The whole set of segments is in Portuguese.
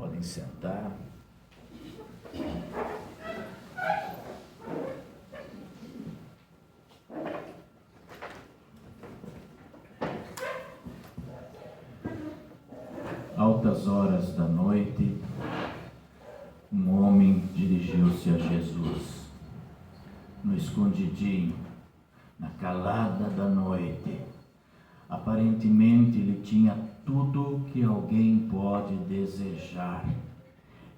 Podem sentar. Altas horas da noite, um homem dirigiu-se a Jesus. No escondidinho, na calada da noite, aparentemente ele tinha tudo que alguém pode desejar.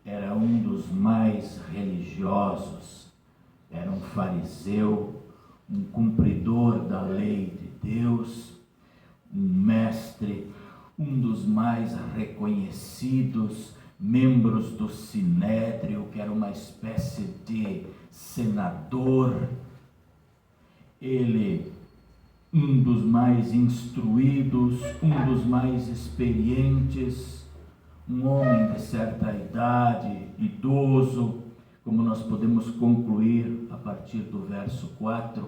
Era um dos mais religiosos, era um fariseu, um cumpridor da lei de Deus, um mestre, um dos mais reconhecidos membros do Sinédrio, que era uma espécie de senador. Ele, um dos mais instruídos, um dos mais experientes, um homem de certa idade, idoso, como nós podemos concluir a partir do verso 4,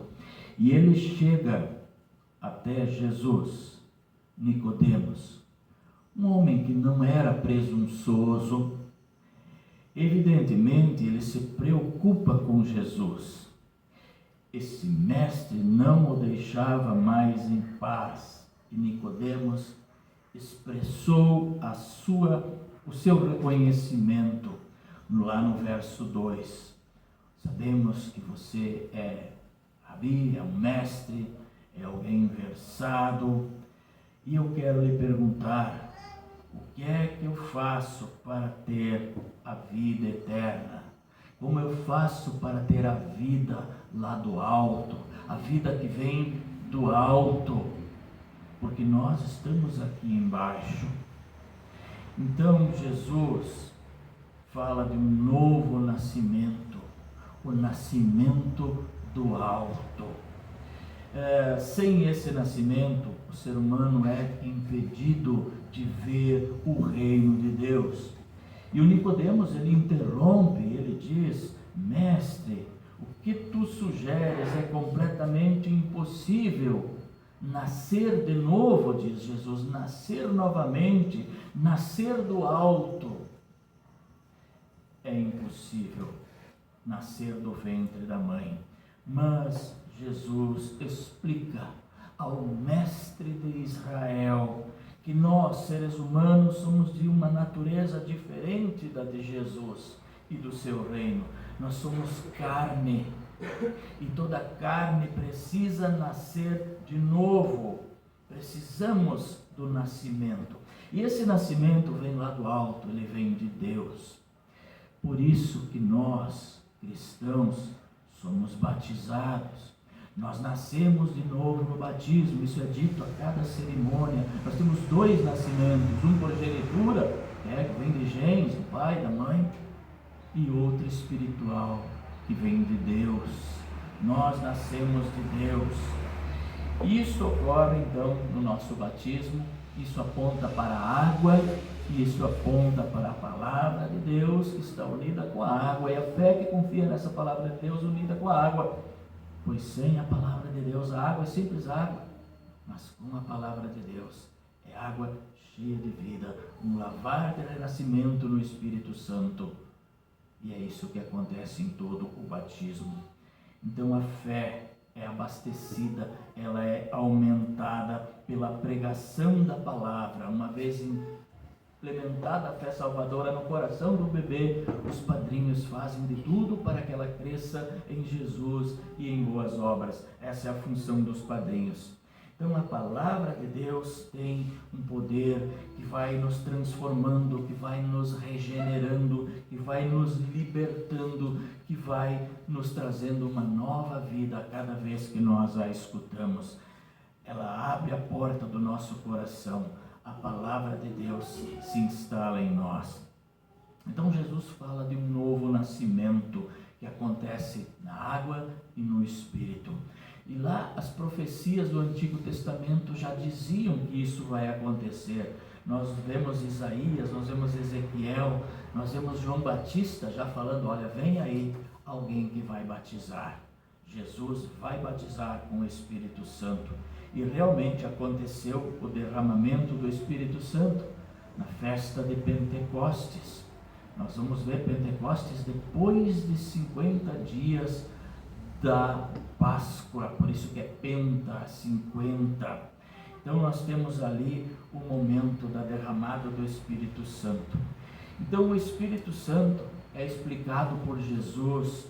e ele chega até Jesus, Nicodemos, um homem que não era presunçoso. Evidentemente, ele se preocupa com Jesus. Esse mestre não o deixava mais em paz, e Nicodemos expressou o seu reconhecimento lá no verso 2. Sabemos que você é rabi, é um mestre, é alguém versado, e eu quero lhe perguntar: o que é que eu faço para ter a vida eterna? Como eu faço para ter a vida lá do alto, a vida que vem do alto? Porque nós estamos aqui embaixo. Então Jesus fala de um novo nascimento, o nascimento do alto. Sem esse nascimento, o ser humano é impedido de ver o reino de Deus. E o Nicodemos, ele interrompe, ele diz: mestre, o que tu sugeres é completamente impossível. Nascer de novo, diz Jesus, nascer novamente, nascer do alto. É impossível nascer do ventre da mãe. Mas Jesus explica ao mestre de Israel que nós, seres humanos, somos de uma natureza diferente da de Jesus e do seu reino. Nós somos carne, e toda carne precisa nascer de novo. Precisamos do nascimento. E esse nascimento vem lá do alto, ele vem de Deus. Por isso que nós, cristãos, somos batizados. Nós nascemos de novo no batismo, isso é dito a cada cerimônia. Nós temos 2 nascimentos, um por genitura, que vem de genes, do pai, da mãe, e outro espiritual, que vem de Deus. Nós nascemos de Deus. Isso ocorre então no nosso batismo. Isso aponta para a água, e isso aponta para a palavra de Deus que está unida com a água, e a fé que confia nessa palavra de Deus unida com a água. Pois sem a palavra de Deus, a água é simples água, mas com a palavra de Deus é água cheia de vida, um lavar de renascimento no Espírito Santo. E é isso que acontece em todo o batismo. Então a fé é abastecida, ela é aumentada pela pregação da palavra. Uma vez implementada a fé salvadora no coração do bebê, os padrinhos fazem de tudo para que ela cresça em Jesus e em boas obras. Essa é a função dos padrinhos. Então a palavra de Deus tem um poder que vai nos transformando, que vai nos regenerando, que vai nos libertando, que vai nos trazendo uma nova vida a cada vez que nós a escutamos. Ela abre a porta do nosso coração, a palavra de Deus se instala em nós. Então Jesus fala de um novo nascimento que acontece na água e no Espírito. E lá as profecias do Antigo Testamento já diziam que isso vai acontecer. Nós vemos Isaías, nós vemos Ezequiel, nós vemos João Batista já falando: olha, vem aí alguém que vai batizar. Jesus vai batizar com o Espírito Santo. E realmente aconteceu o derramamento do Espírito Santo na festa de Pentecostes. Nós vamos ver Pentecostes depois de 50 dias da Páscoa, por isso que é Penta, 50. Então nós temos ali o momento da derramada do Espírito Santo. Então o Espírito Santo é explicado por Jesus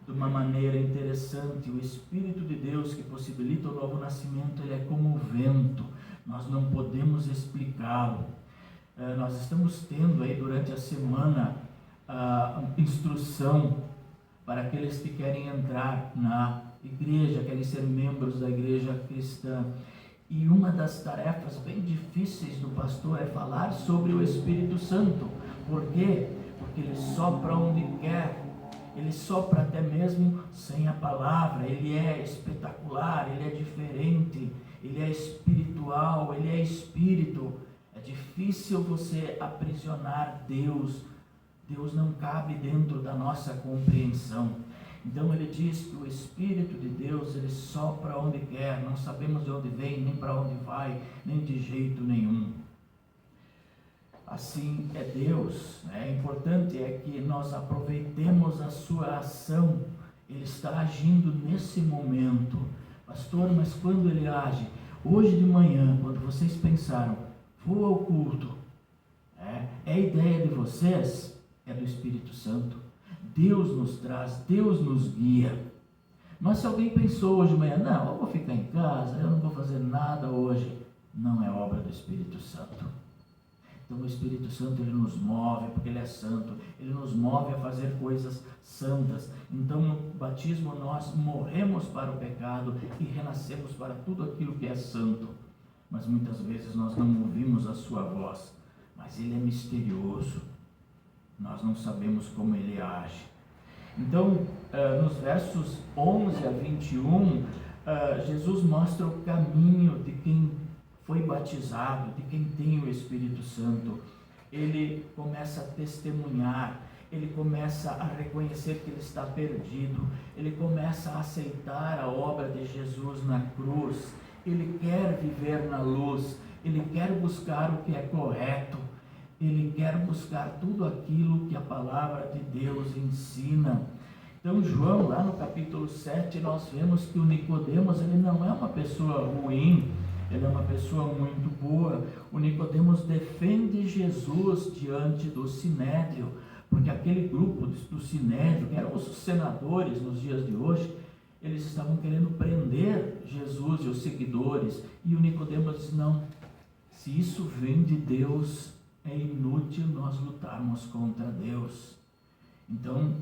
de uma maneira interessante. O Espírito de Deus que possibilita o novo nascimento, ele é como o vento, nós não podemos explicá-lo. Nós estamos tendo aí durante a semana a instrução para aqueles que querem entrar na igreja, querem ser membros da igreja cristã. E uma das tarefas bem difíceis do pastor é falar sobre o Espírito Santo. Por quê? Porque ele sopra onde quer, ele sopra até mesmo sem a palavra, ele é espetacular, ele é diferente, ele é espiritual, ele é espírito. É difícil você aprisionar Deus. Deus não cabe dentro da nossa compreensão. Então ele diz que o Espírito de Deus, ele sopra onde quer, não sabemos de onde vem, nem para onde vai, nem de jeito nenhum. Assim é Deus, né? O importante é que nós aproveitemos a sua ação. Ele está agindo nesse momento. Pastor, mas quando ele age? Hoje de manhã, quando vocês pensaram, vou ao culto, é a ideia de vocês? É do Espírito Santo. Deus nos traz, Deus nos guia. Mas se alguém pensou hoje de manhã, não, eu vou ficar em casa, eu não vou fazer nada hoje, não é obra do Espírito Santo. Então o Espírito Santo, ele nos move, porque ele é santo, ele nos move a fazer coisas santas. Então no batismo nós morremos para o pecado e renascemos para tudo aquilo que é santo. Mas muitas vezes nós não ouvimos a sua voz, mas ele é misterioso, nós não sabemos como ele age. Então nos versos 11 a 21, Jesus mostra o caminho de quem foi batizado, de quem tem o Espírito Santo. Ele começa a testemunhar, ele começa a reconhecer que ele está perdido, ele começa a aceitar a obra de Jesus na cruz, ele quer viver na luz, ele quer buscar o que é correto, ele quer buscar tudo aquilo que a palavra de Deus ensina. Então João, lá no capítulo 7, nós vemos que o Nicodemos, ele não é uma pessoa ruim, ele é uma pessoa muito boa. O Nicodemos defende Jesus diante do Sinédrio, porque aquele grupo do Sinédrio, que eram os senadores nos dias de hoje, eles estavam querendo prender Jesus e os seguidores, e o Nicodemos disse, não, se isso vem de Deus, é inútil nós lutarmos contra Deus. Então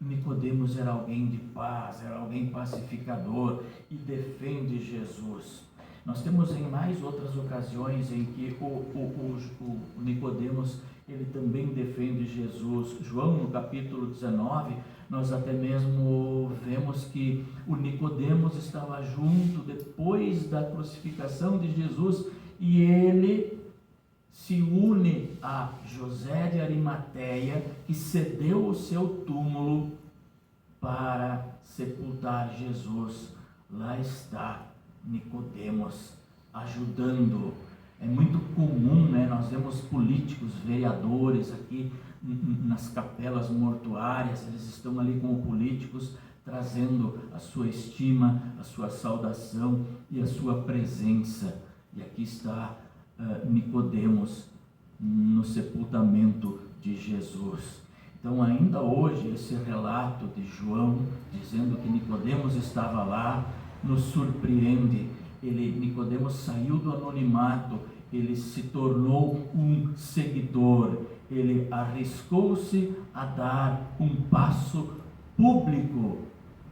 Nicodemos era alguém de paz, era alguém pacificador e defende Jesus. Nós temos em mais outras ocasiões em que o Nicodemos, ele também defende Jesus. João, no capítulo 19, nós até mesmo vemos que o Nicodemos estava junto depois da crucificação de Jesus e ele se une a José de Arimateia, que cedeu o seu túmulo para sepultar Jesus. Lá está Nicodemos ajudando. É muito comum, né? Nós vemos políticos, vereadores aqui nas capelas mortuárias, eles estão ali como políticos, trazendo a sua estima, a sua saudação e a sua presença. E aqui está Nicodemos no sepultamento de Jesus. Então ainda hoje esse relato de João dizendo que Nicodemos estava lá nos surpreende. Nicodemos saiu do anonimato, ele se tornou um seguidor, ele arriscou-se a dar um passo público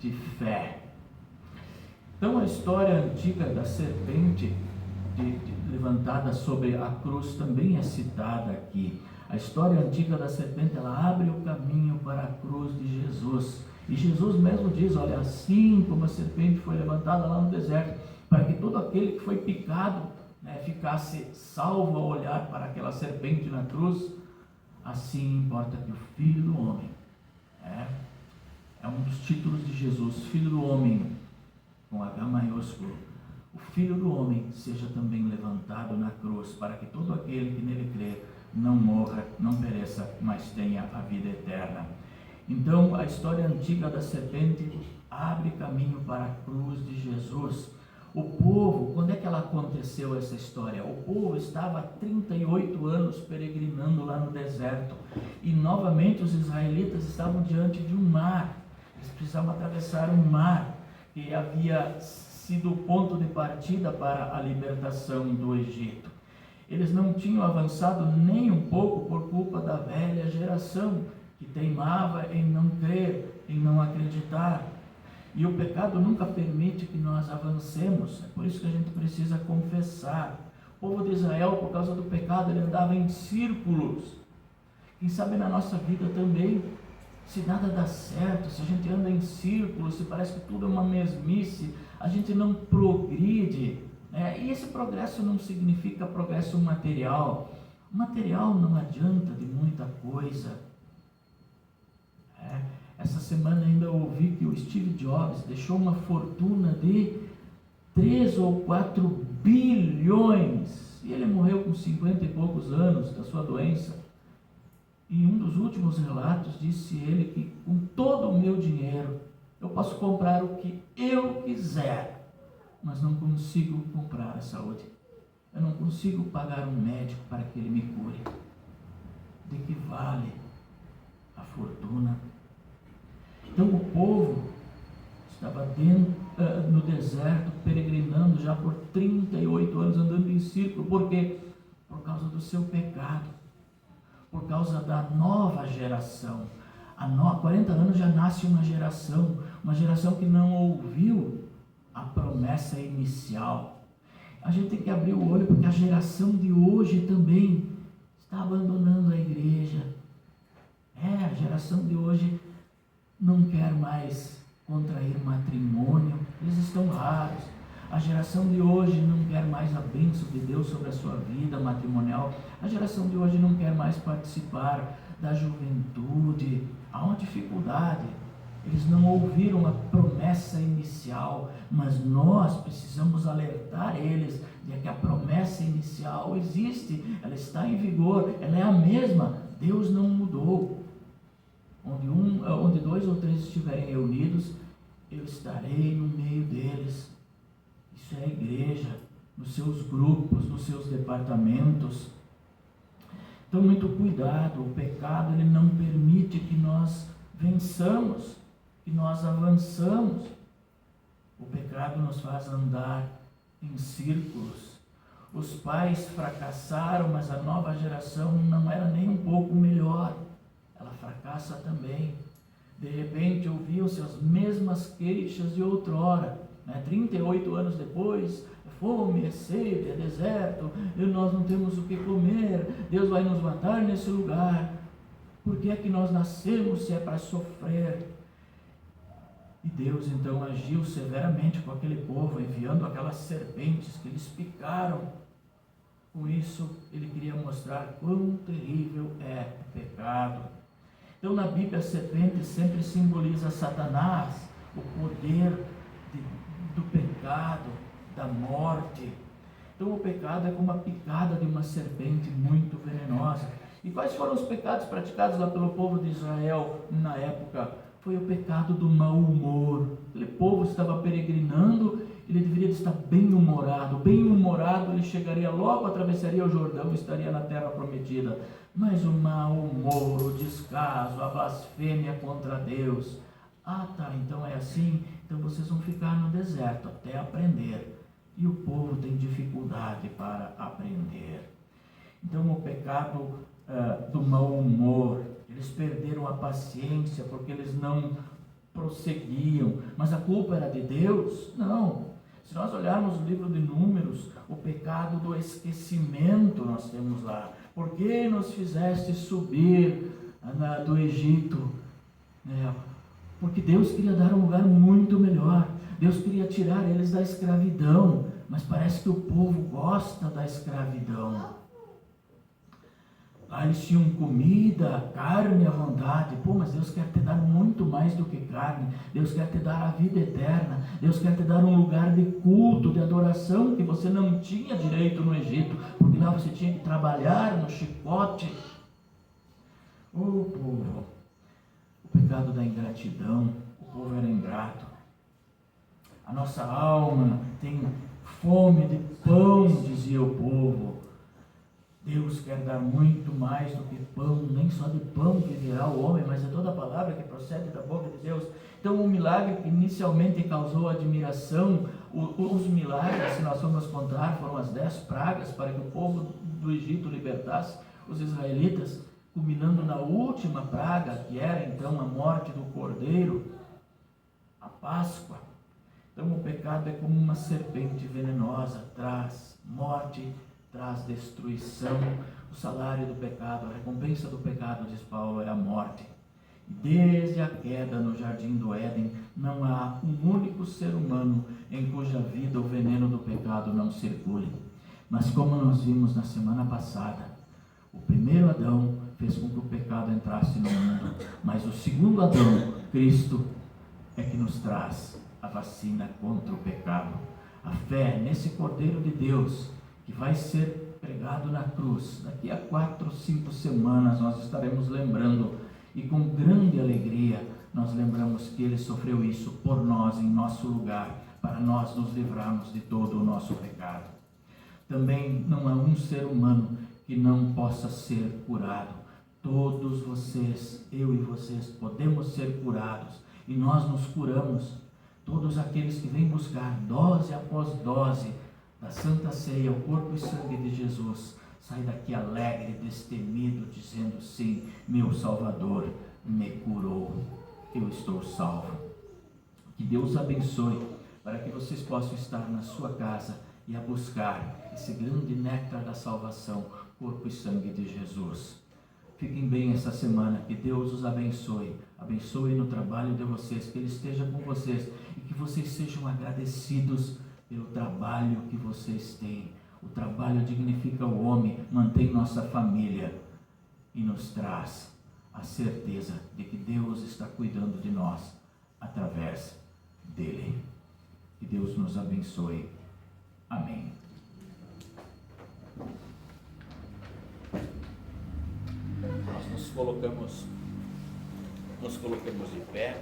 de fé. Então a história antiga da serpente levantada sobre a cruz também é citada aqui. A história antiga da serpente, ela abre o caminho para a cruz de Jesus. E Jesus mesmo diz, olha, assim como a serpente foi levantada lá no deserto, para que todo aquele que foi picado, né, ficasse salvo ao olhar para aquela serpente na cruz, assim importa que o Filho do Homem, é um dos títulos de Jesus, Filho do Homem, com H maiúsculo, o Filho do Homem seja também levantado na cruz, para que todo aquele que nele crê não morra, não pereça, mas tenha a vida eterna. Então, a história antiga da serpente abre caminho para a cruz de Jesus. O povo, quando é que ela aconteceu essa história? O povo estava há 38 anos peregrinando lá no deserto, e novamente os israelitas estavam diante de um mar. Eles precisavam atravessar um mar, que havia sido o ponto de partida para a libertação do Egito. Eles não tinham avançado nem um pouco por culpa da velha geração, que teimava em não crer, em não acreditar. E o pecado nunca permite que nós avancemos. É por isso que a gente precisa confessar. O povo de Israel, por causa do pecado, ele andava em círculos. Quem sabe na nossa vida também, se nada dá certo, se a gente anda em círculos, se parece que tudo é uma mesmice, a gente não progride, né? E esse progresso não significa progresso material. O material não adianta de muita coisa. Essa semana ainda ouvi que o Steve Jobs deixou uma fortuna de 3 ou 4 bilhões. E ele morreu com 50 e poucos anos da sua doença. E em um dos últimos relatos disse ele que com todo o meu dinheiro eu posso comprar o que eu quiser, mas não consigo comprar a saúde. Eu não consigo pagar um médico para que ele me cure. De que vale a fortuna? Então o povo estava no deserto, peregrinando já por 38 anos, andando em círculo. Por quê? Por causa do seu pecado, por causa da nova geração. Há 40 anos já nasce uma geração que não ouviu a promessa inicial. A gente tem que abrir o olho, porque a geração de hoje também está abandonando a igreja. A geração de hoje não quer mais contrair matrimônio, eles estão raros. A geração de hoje não quer mais a bênção de Deus sobre a sua vida matrimonial. A geração de hoje não quer mais participar da juventude. Há uma dificuldade. Eles não ouviram a promessa inicial, mas nós precisamos alertar eles de que a promessa inicial existe, ela está em vigor, ela é a mesma. Deus não mudou. Onde 2 ou 3 estiverem reunidos, eu estarei no meio deles. Isso é a igreja, nos seus grupos, nos seus departamentos. Então, muito cuidado. O pecado, ele não permite que nós vençamos, que nós avançamos. O pecado nos faz andar em círculos. Os pais fracassaram, mas a nova geração não era nem um pouco melhor. Ela fracassa também. De repente ouviam-se as mesmas queixas de outrora, 38 anos depois: é fome, é sede, é deserto, e nós não temos o que comer, Deus vai nos matar nesse lugar. Por que é que nós nascemos se é para sofrer? E Deus então agiu severamente com aquele povo, enviando aquelas serpentes que eles picaram. Com isso, ele queria mostrar quão terrível é o pecado. Então, na Bíblia, a serpente sempre simboliza Satanás, o poder do pecado, da morte. Então, o pecado é como a picada de uma serpente muito venenosa. E quais foram os pecados praticados lá pelo povo de Israel na época? Foi o pecado do mau humor. Aquele povo estava peregrinando, ele deveria estar bem-humorado. Bem-humorado, ele chegaria logo, atravessaria o Jordão, estaria na terra prometida. Mas o mau humor, o descaso, a blasfêmia contra Deus. Tá, então é assim? Então vocês vão ficar no deserto até aprender. E o povo tem dificuldade para aprender. Então o pecado do mau humor, eles perderam a paciência porque eles não prosseguiam. Mas a culpa era de Deus? Não. Se nós olharmos o livro de Números, o pecado do esquecimento nós temos lá. Por que nos fizeste subir do Egito? Porque Deus queria dar um lugar muito melhor. Deus queria tirar eles da escravidão. Mas parece que o povo gosta da escravidão. Lá eles tinham comida, carne à vontade. Pô, mas Deus quer te dar muito mais do que carne. Deus quer te dar a vida eterna. Deus quer te dar um lugar de culto, de adoração que você não tinha direito no Egito, porque lá você tinha que trabalhar no chicote. Oh, povo, o pecado da ingratidão. O povo era ingrato. A nossa alma tem fome de pão, dizia o povo. Deus quer dar muito mais do que pão, nem só de pão viverá o homem, mas é toda a palavra que procede da boca de Deus. Então o milagre que inicialmente causou admiração, os milagres, se nós formos contar, foram as 10 pragas para que o povo do Egito libertasse os israelitas, culminando na última praga, que era então a morte do cordeiro, a Páscoa. Então o pecado é como uma serpente venenosa, traz morte, traz destruição. O salário do pecado, a recompensa do pecado, diz Paulo, é a morte. Desde a queda no jardim do Éden, não há um único ser humano em cuja vida o veneno do pecado não circule. Mas como nós vimos na semana passada, o primeiro Adão fez com que o pecado entrasse no mundo, mas o segundo Adão, Cristo, é que nos traz a vacina contra o pecado. A fé nesse Cordeiro de Deus, que vai ser pregado na cruz. Daqui a 4, 5 semanas nós estaremos lembrando, e com grande alegria nós lembramos que Ele sofreu isso por nós, em nosso lugar, para nós nos livrarmos de todo o nosso pecado. Também não há um ser humano que não possa ser curado. Todos vocês, eu e vocês, podemos ser curados, e nós nos curamos. Todos aqueles que vêm buscar dose após dose da Santa Ceia, o corpo e sangue de Jesus, sai daqui alegre, destemido, dizendo: sim, meu Salvador me curou, eu estou salvo. Que Deus abençoe, para que vocês possam estar na sua casa e a buscar esse grande néctar da salvação, corpo e sangue de Jesus. Fiquem bem essa semana, que Deus os abençoe, abençoe no trabalho de vocês, que Ele esteja com vocês e que vocês sejam agradecidos pelo trabalho que vocês têm. O trabalho dignifica o homem, mantém nossa família e nos traz a certeza de que Deus está cuidando de nós através dele. Que Deus nos abençoe. Amém. Nós nos colocamos de pé.